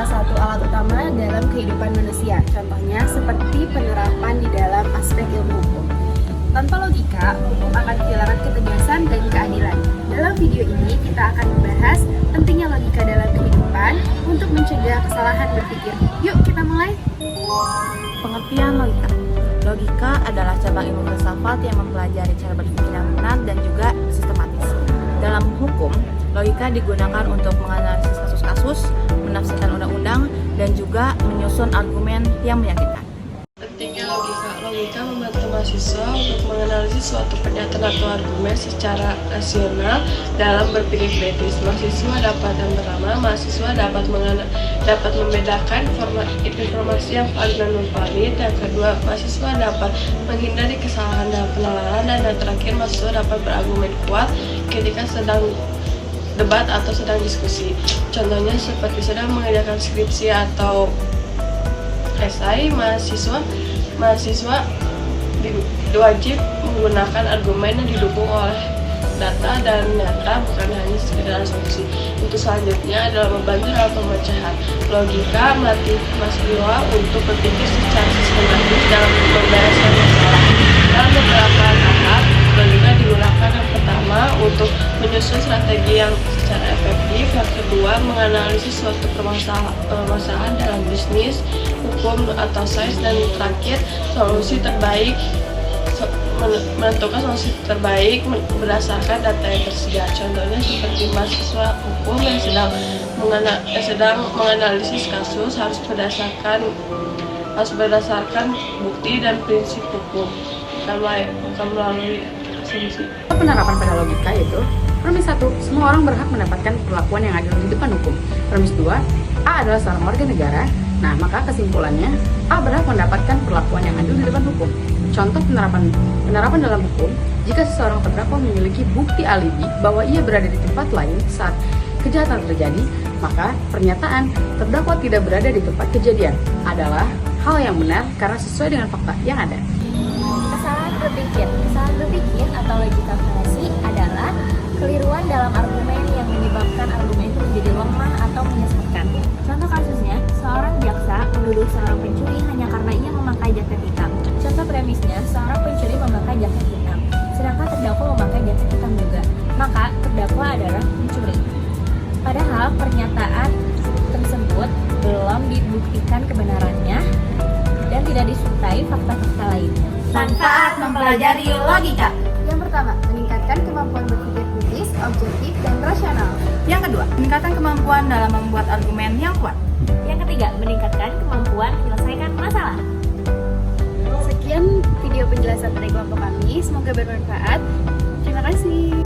salah satu alat utama dalam kehidupan manusia. Contohnya seperti penerapan di dalam aspek ilmu hukum. Tanpa logika, hukum akan kehilangan ketegasan dan keadilan. Dalam video ini, kita akan membahas pentingnya logika dalam kehidupan untuk mencegah kesalahan berpikir. Yuk, kita mulai! Pengertian logika. Logika adalah cabang ilmu filsafat yang mempelajari cara berpikir yang benar dan juga sistematis. Dalam hukum, logika digunakan untuk menganalisis kasus-kasus, menafsirkan undang-undang, dan juga menyusun argumen yang meyakinkan. Pentingnya logika. Logika membantu mahasiswa untuk menganalisis suatu pernyataan atau argumen secara rasional dalam berpikir kritis. Mahasiswa dapat membedakan informasi yang valid dan non-valid. Yang kedua, mahasiswa dapat menghindari kesalahan dalam penalaran. Dan yang terakhir, mahasiswa dapat berargumen kuat ketika sedang debat atau sedang diskusi. Contohnya seperti sedang mengerjakan skripsi atau esai, mahasiswa wajib menggunakan argumen yang didukung oleh data dan nyata, bukan hanya sekedar asumsi. Untuk selanjutnya adalah membantu dalam pemecahan. Logika melatih mahasiswa untuk berpikir secara sistematis dalam membereskan masalah. Dalam beberapa tahap, logika digunakan yang pertama untuk menyusun strategi yang secara efektif, yang kedua menganalisis suatu permasalahan dalam bisnis, hukum atau sains, dan terakhir menentukan solusi terbaik berdasarkan data yang tersedia. Contohnya seperti mahasiswa hukum yang sedang menganalisis kasus harus berdasarkan bukti dan prinsip hukum, bukan melalui asumsi. Penerapan pada logika yaitu premis 1, semua orang berhak mendapatkan perlakuan yang adil di depan hukum. Premis 2, A adalah seorang warga negara. Nah, maka kesimpulannya A berhak mendapatkan perlakuan yang adil di depan hukum. Contoh penerapan dalam hukum, jika seseorang terdakwa memiliki bukti alibi bahwa ia berada di tempat lain saat kejahatan terjadi, maka pernyataan terdakwa tidak berada di tempat kejadian adalah hal yang benar karena sesuai dengan fakta yang ada. Kesalahan berpikir atau logika fallacy adalah keliruan dalam argumen yang menyebabkan argumen itu menjadi lemah atau menyesatkan. Contoh kasusnya, seorang jaksa menuduh seorang pencuri hanya karena ia memakai jaket hitam. Contoh premisnya, seorang pencuri memakai jaket hitam, sedangkan terdakwa memakai jaket hitam juga. Maka terdakwa adalah pencuri. Padahal pernyataan tersebut belum dibuktikan kebenarannya dan tidak disertai fakta-fakta lainnya. Manfaat mempelajari logika. Yang pertama, meningkatkan kemampuan berpikir kritis, objektif, dan rasional. Yang kedua, meningkatkan kemampuan dalam membuat argumen yang kuat. Yang ketiga, meningkatkan kemampuan menyelesaikan masalah. Sekian video penjelasan dari kelompok kami, semoga bermanfaat. Terima kasih.